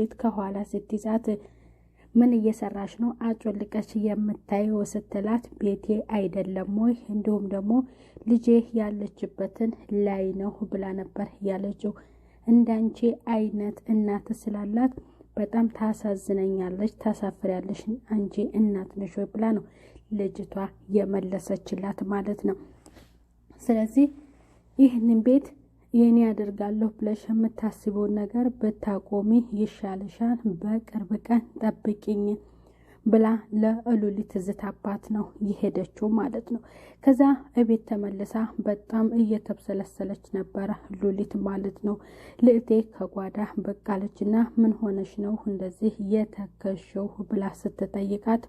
ቤት ከኋላ ስትይዛት ምን እየሰራሽ ነው አጮልቀሽ የምታየው ስትላት ቤቴ አይደለም ወይ እንዲሁም ደግሞ ልጄ ያለችበትን ላይ ነው ብላ ነበር ያለችው። እንዳንቺ አይነት እናት ስላላት በጣም ታሳዝነኛለች፣ ታሳፍሪያለሽ፣ አንቺ እናት ነሽ ወይ ብላ ነው ልጅቷ የመለሰችላት ማለት ነው። ስለዚህ ይህንን ቤት የኔ ያደርጋለሁ ብለሽ የምታስበውን ነገር ብታቆሚ ይሻልሻል፣ በቅርብ ቀን ጠብቂኝ ብላ ለሉሊት ዝታባት ነው የሄደችው ማለት ነው። ከዛ እቤት ተመልሳ በጣም እየተብሰለሰለች ነበረ ሉሊት ማለት ነው። ልዕቴ ከጓዳ በቃለችና ምን ሆነሽ ነው እንደዚህ የተከሸው ብላ ስትጠይቃት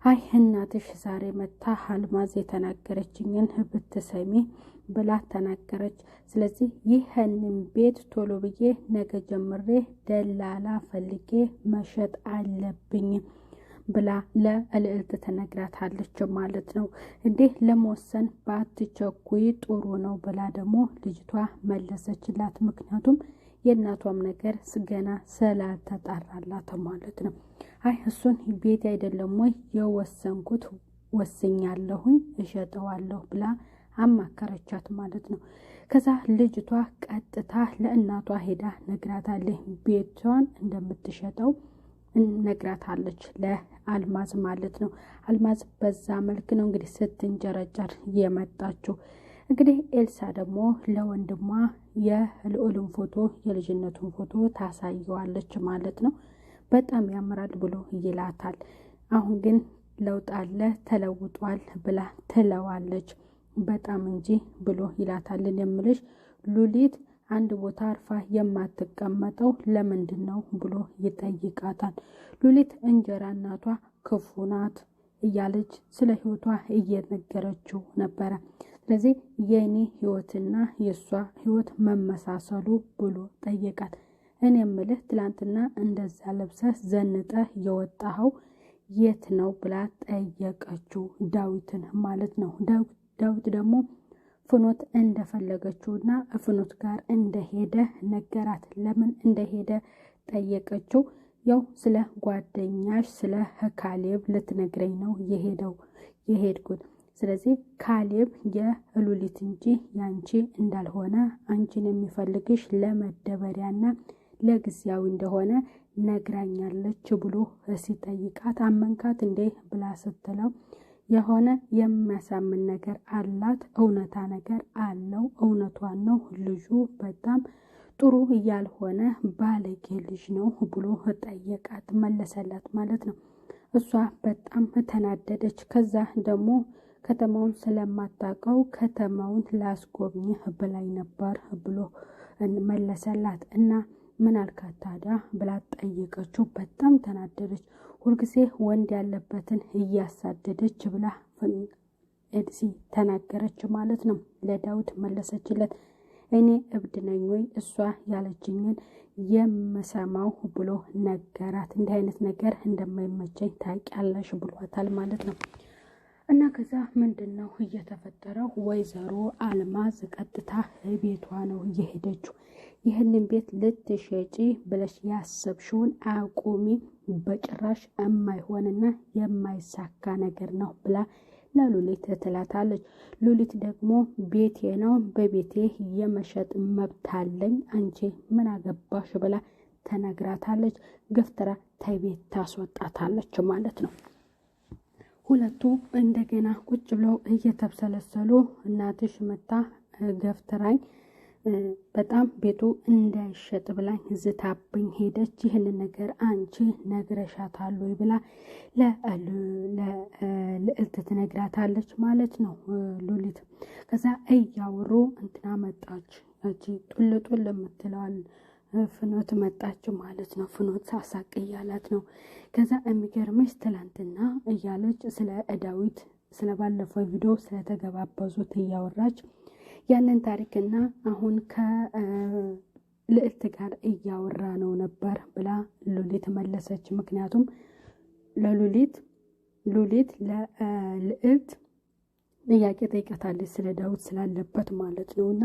አይ እናትሽ ዛሬ መታ አልማዝ የተናገረችኝን ብትሰሚ ብላ ተናገረች። ስለዚህ ይህንን ቤት ቶሎ ብዬ ነገ ጀምሬ ደላላ ፈልጌ መሸጥ አለብኝ ብላ ለልዕልት ተነግራታለች ማለት ነው። እንዴ ለመወሰን ባትቸኩይ ጥሩ ነው ብላ ደግሞ ልጅቷ መለሰችላት። ምክንያቱም የእናቷም ነገር ገና ስላልተጣራላት ማለት ነው። አይ እሱን ቤት አይደለም ወይ የወሰንኩት ወስኛለሁኝ እሸጠዋለሁ ብላ አማከረቻት ማለት ነው። ከዛ ልጅቷ ቀጥታ ለእናቷ ሄዳ ነግራታለች። ቤቷን እንደምትሸጠው ነግራታለች ለአልማዝ ማለት ነው። አልማዝ በዛ መልክ ነው እንግዲህ ስትንጨረጨር የመጣችው። እንግዲህ ኤልሳ ደግሞ ለወንድሟ የልዑልን ፎቶ የልጅነቱን ፎቶ ታሳየዋለች ማለት ነው። በጣም ያምራል ብሎ ይላታል። አሁን ግን ለውጥ አለ ተለውጧል ብላ ትለዋለች። በጣም እንጂ ብሎ ይላታልን የምልሽ ሉሊት አንድ ቦታ አርፋ የማትቀመጠው ለምንድን ነው ብሎ ይጠይቃታል። ሉሊት እንጀራ እናቷ ክፉ ናት እያለች ስለ ህይወቷ እየነገረችው ነበረ። ስለዚህ የኔ ህይወትና የሷ ህይወት መመሳሰሉ ብሎ ጠየቃት። እኔ የምልህ ትላንትና እንደዛ ለብሰህ ዘንጠህ የወጣኸው የት ነው ብላ ጠየቀችው ዳዊትን ማለት ነው። ዳዊት ደግሞ ፍኖት እንደፈለገችውና ፍኖት ጋር እንደሄደ ነገራት። ለምን እንደሄደ ጠየቀችው። ያው ስለ ጓደኛሽ ስለ ካሌብ ልትነግረኝ ነው የሄድኩት። ስለዚህ ካሌብ የሉሊት እንጂ ያንቺ እንዳልሆነ አንቺን የሚፈልግሽ ለመደበሪያና ለጊዜያዊ እንደሆነ ነግራኛለች ብሎ ሲጠይቃት አመንካት እንዴ ብላ ስትለው የሆነ የሚያሳምን ነገር አላት፣ እውነታ ነገር አለው፣ እውነቷን ነው፣ ልጁ በጣም ጥሩ ያልሆነ ባለጌ ልጅ ነው ብሎ ጠየቃት፣ መለሰላት ማለት ነው። እሷ በጣም ተናደደች። ከዛ ደግሞ ከተማውን ስለማታውቀው ከተማውን ላስጎብኝህ ብላኝ ነበር ብሎ መለሰላት። እና ምን አልካት ታዲያ ብላ ጠየቀችው። በጣም ተናደደች። ሁልጊዜ ወንድ ያለበትን እያሳደደች ብላ ኤልሲ ተናገረች ማለት ነው። ለዳዊት መለሰችለት። እኔ እብድ ነኝ ወይ እሷ ያለችኝን የምሰማው ብሎ ነገራት። እንዲህ አይነት ነገር እንደማይመቸኝ ታውቂያለሽ ብሏታል ማለት ነው። እና ከዛ ምንድነው እየተፈጠረው? ወይዘሮ አልማዝ ቀጥታ ቤቷ ነው እየሄደችው። ይህንን ቤት ልትሸጪ ብለሽ ያሰብሽውን አቁሚ፣ በጭራሽ የማይሆንና የማይሳካ ነገር ነው ብላ ለሉሊት ትላታለች። ሉሊት ደግሞ ቤቴ ነው፣ በቤቴ የመሸጥ መብት አለኝ፣ አንቺ ምን አገባሽ ብላ ተነግራታለች። ገፍትራ ተቤት ታስወጣታለች ማለት ነው። ሁለቱ እንደገና ቁጭ ብለው እየተብሰለሰሉ እናትሽ መታ ገፍትራኝ በጣም ቤቱ እንዳይሸጥ ብላኝ ዝታብኝ ሄደች። ይህን ነገር አንቺ ነግረሻታል ወይ ብላ ለልዕልት ትነግራታለች ማለት ነው ሉሊት። ከዛ እያወሩ እንትና መጣች፣ እቺ ጡልጡል የምትለዋል ፍኖት መጣች ማለት ነው። ፍኖት ሳሳቅ እያላት ነው። ከዛ የሚገርምሽ ትላንትና እያለች ስለ ዳዊት ስለ ባለፈው ቪዲዮ ስለተገባበዙት እያወራች ያንን ታሪክና አሁን ከልዕልት ጋር እያወራ ነው ነበር ብላ ሉሊት መለሰች። ምክንያቱም ለሉሊት ለልዕልት ጥያቄ ጠይቃታለች ስለ ዳዊት ስላለበት ማለት ነውና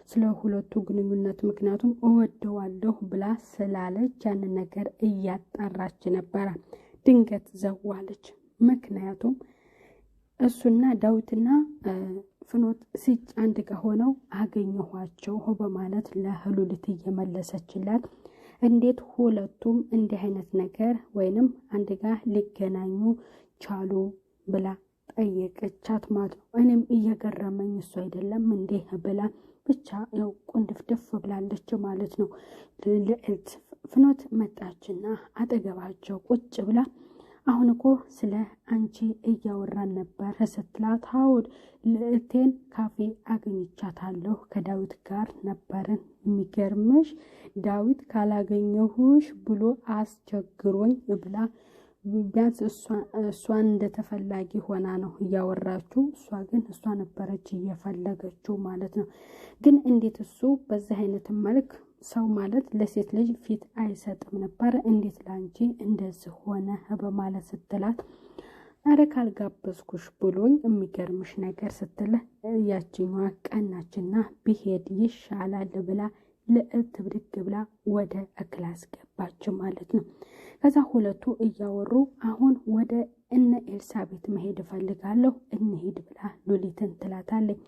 ስለ ሁለቱ ግንኙነት ምክንያቱም እወደዋለሁ ብላ ስላለች ያንን ነገር እያጣራች ነበር። ድንገት ዘዋለች። ምክንያቱም እሱና ዳዊትና ፍኖት ሲጭ አንድ ጋር ሆነው አገኘኋቸው በማለት ለሉሊት እየመለሰችላት እንዴት ሁለቱም እንዲህ አይነት ነገር ወይንም አንድ ጋር ሊገናኙ ቻሉ ብላ ጠየቀቻት ማለት ነው። እኔም እየገረመኝ እሱ አይደለም እንዴ ብላ ብቻ ያው ቁንድፍድፍ ብላለች ማለት ነው። ልዕልት ፍኖት መጣችና አጠገባቸው ቁጭ ብላ አሁን እኮ ስለ አንቺ እያወራን ነበር ስትላት አውድ ልዕልቴን ካፌ አገኝቻታለሁ ከዳዊት ጋር ነበርን። የሚገርምሽ ዳዊት ካላገኘሁሽ ብሎ አስቸግሮኝ ብላ ቢያንስ እሷን እንደተፈላጊ ሆና ነው እያወራችው። እሷ ግን እሷ ነበረች እየፈለገችው ማለት ነው። ግን እንዴት እሱ በዚህ አይነት መልክ ሰው ማለት ለሴት ልጅ ፊት አይሰጥም ነበር እንዴት ላንቺ እንደዚህ ሆነ በማለት ስትላት አረ ካልጋበዝኩሽ ብሎኝ የሚገርምሽ ነገር ስትል ያቺኛዋ ቀናችና ቢሄድ ይሻላል ብላ ልዕልት ብድግ ብላ ወደ ክላስ ገባች ማለት ነው። ከዛ ሁለቱ እያወሩ አሁን ወደ እነ ኤልሳ ቤት መሄድ እፈልጋለሁ እንሄድ ብላ ሉሊትን ትላታለች።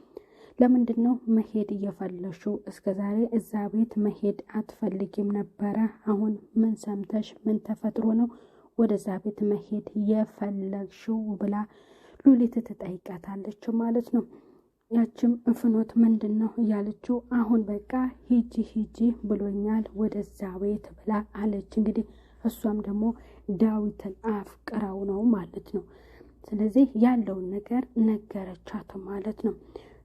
ለምንድነው መሄድ እየፈለግሽው? እስከዛሬ እዛ ቤት መሄድ አትፈልጊም ነበረ። አሁን ምን ሰምተሽ ምን ተፈጥሮ ነው ወደዛ ቤት መሄድ የፈለግሽው ብላ ሉሊት ትጠይቃታለች ማለት ነው። ያችም ፍኖት ምንድነው እያለችው አሁን በቃ ሂጂ ብሎኛል ወደዛ ቤት ብላ አለች። እንግዲህ እሷም ደግሞ ዳዊትን አፍቅራው ነው ማለት ነው። ስለዚህ ያለውን ነገር ነገረቻት ማለት ነው።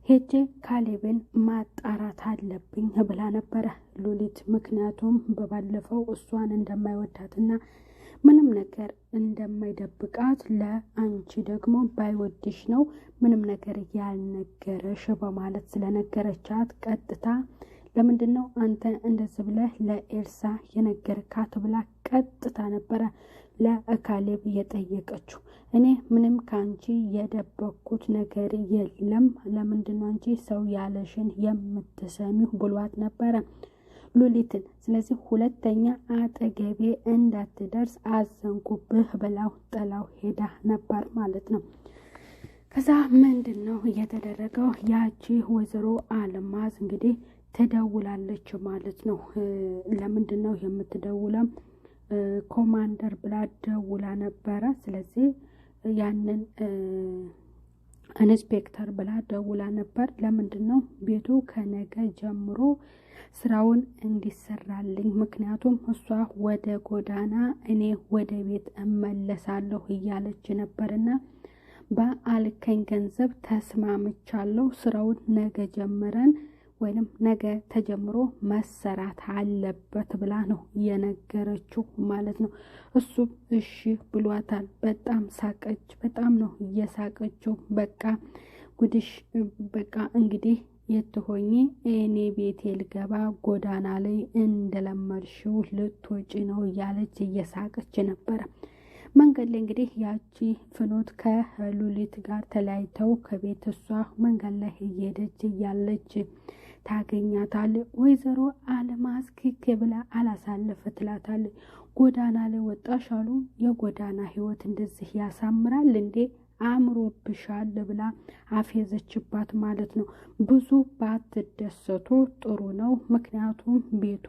ሄጄ ካሌብን ማጣራት አለብኝ ብላ ነበረ ሉሊት። ምክንያቱም በባለፈው እሷን እንደማይወዳትና ምንም ነገር እንደማይደብቃት ለአንቺ ደግሞ ባይወድሽ ነው ምንም ነገር ያልነገረሽ በማለት ስለነገረቻት ቀጥታ ለምንድነው አንተ እንደዚህ ብለህ ለኤልሳ የነገርካት ብላ ቀጥታ ነበረ ለካሌብ የጠየቀችው። እኔ ምንም ካንቺ የደበኩት ነገር የለም ለምንድነው አንቺ ሰው ያለሽን የምትሰሚው ብሏት ነበረ ሉሊትን። ስለዚህ ሁለተኛ አጠገቤ እንዳትደርስ አዘንኩብህ ብላው ጥላው ሄዳ ነበር ማለት ነው። ከዛ ምንድነው እየተደረገው? ያቺ ወይዘሮ አልማዝ እንግዲህ ትደውላለች ማለት ነው። ለምንድነው የምትደውለው? ኮማንደር ብላ ደውላ ነበረ። ስለዚህ ያንን ኢንስፔክተር ብላ ደውላ ነበር። ለምንድነው ቤቱ ከነገ ጀምሮ ስራውን እንዲሰራልኝ፣ ምክንያቱም እሷ ወደ ጎዳና እኔ ወደ ቤት እመለሳለሁ እያለች ነበርና በአልከኝ ገንዘብ ተስማምቻለሁ፣ ስራውን ነገ ጀምረን ወይንም ነገ ተጀምሮ መሰራት አለበት ብላ ነው የነገረችው ማለት ነው። እሱም እሺ ብሏታል። በጣም ሳቀች። በጣም ነው እየሳቀችው። በቃ ጉድሽ በቃ እንግዲህ የትሆኚ እኔ ቤቴ ልገባ ጎዳና ላይ እንደለመድሽው ልትወጪ ነው እያለች እየሳቀች ነበረ። መንገድ ላይ እንግዲህ ያቺ ፍኖት ከሉሊት ጋር ተለያይተው ከቤት እሷ መንገድ ላይ እየሄደች እያለች ታገኛታለች። ወይዘሮ አልማዝ ክክ ብላ አላሳለፈ ትላታለች። ጎዳና ላይ ወጣሽ አሉ። የጎዳና ህይወት እንደዚህ ያሳምራል እንዴ? አምሮብሻል ብላ አፌዘችባት ማለት ነው። ብዙ ባትደሰቱ ጥሩ ነው፣ ምክንያቱም ቤቱ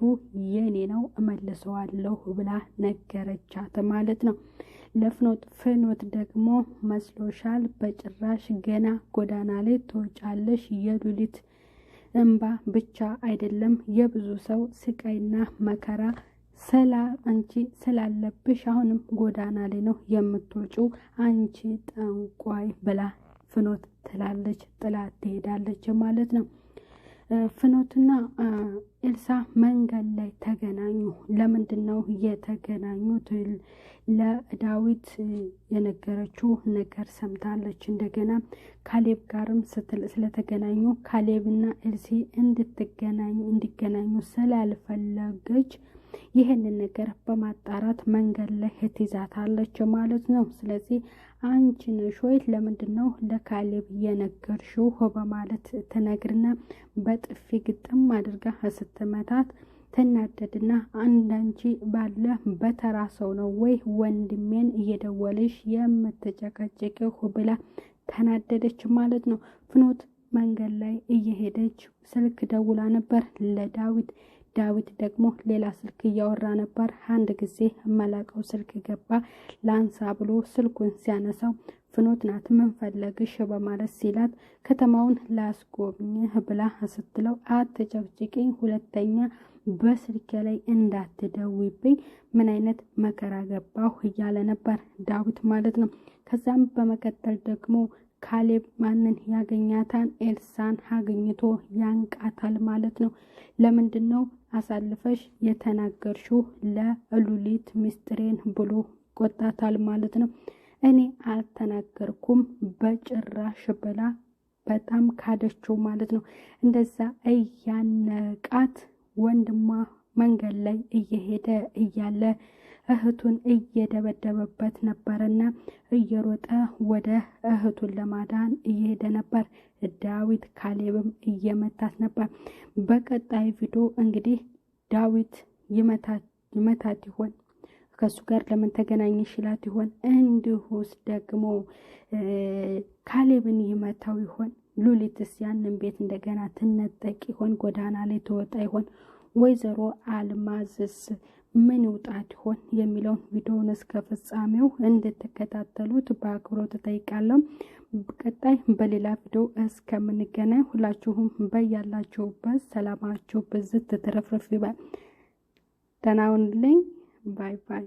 የኔ ነው እመልሰዋለሁ ብላ ነገረቻት ማለት ነው። ለፍኖት ደግሞ መስሎሻል? በጭራሽ ገና ጎዳና ላይ ትወጫለሽ። የሉሊት እንባ ብቻ አይደለም የብዙ ሰው ስቃይና መከራ አንቺ ስላለብሽ አሁንም ጎዳና ላይ ነው የምትወጪው አንቺ ጠንቋይ ብላ ፍኖት ትላለች። ጥላት ትሄዳለች ማለት ነው። ፍኖትና ኤልሳ መንገድ ላይ ተገናኙ። ለምንድነው የተገናኙት? ለዳዊት የነገረችው ነገር ሰምታለች። እንደገና ካሌብ ጋርም ስለተገናኙ ካሌብና ኤልሲ እንዲገናኙ ስላልፈለገች ይህንን ነገር በማጣራት መንገድ ላይ ትይዛታለች ማለት ነው። ስለዚህ አንቺ ነሽ ወይ ለምንድነው ለካሌብ የነገርሽው በማለት ትነግርና በጥፊ ግጥም አድርጋ ስትመታት ትናደድና አንዳንቺ ባለ በተራ ሰው ነው ወይ ወንድሜን እየደወለሽ የምትጨቀጭቂው ብላ ተናደደች ማለት ነው። ፍኖት መንገድ ላይ እየሄደች ስልክ ደውላ ነበር ለዳዊት። ዳዊት ደግሞ ሌላ ስልክ እያወራ ነበር። አንድ ጊዜ መላቀው ስልክ ገባ። ላንሳ ብሎ ስልኩን ሲያነሳው ፍኖት ናት። ምን ፈለግሽ በማለት ሲላት ከተማውን ላስጎብኝህ ብላ ስትለው አትጨቅጭቂኝ፣ ሁለተኛ በስልክ ላይ እንዳትደውይብኝ፣ ምን አይነት መከራ ገባሁ እያለ ነበር ዳዊት ማለት ነው። ከዛም በመቀጠል ደግሞ ካሌብ ማንን ያገኛታን? ኤልሳን አግኝቶ ያንቃታል ማለት ነው። ለምንድነው አሳልፈሽ የተናገርሽው ለሉሊት ሚስጥሬን ብሎ ቆጣታል ማለት ነው። እኔ አልተናገርኩም በጭራሽ ብላ በጣም ካደችው ማለት ነው። እንደዛ እያነቃት ወንድሟ መንገድ ላይ እየሄደ እያለ እህቱን እየደበደበበት ነበርና እየሮጠ ወደ እህቱን ለማዳን እየሄደ ነበር። ዳዊት ካሌብም እየመታት ነበር። በቀጣይ ቪዲዮ እንግዲህ ዳዊት ይመታት ይሆን? ከሱ ጋር ለምን ተገናኘሽ ይላት ይሆን? እንዲሁስ ደግሞ ካሌብን ይመታው ይሆን? ሉሊትስ ያንን ቤት እንደገና ትነጠቅ ይሆን? ጎዳና ላይ ተወጣ ይሆን? ወይዘሮ አልማዝስ ምን ውጣት ይሆን የሚለውን ቪዲዮውን እስከ ፍጻሜው እንድትከታተሉት በአክብሮት ተጠይቃለሁ። በቀጣይ በሌላ ቪዲዮ እስከምንገናኝ ሁላችሁም በያላችሁበት ሰላማችሁ ብዝት ተረፍረፍ ይበል። ደህና ሁኑልኝ። ባይ ባይ።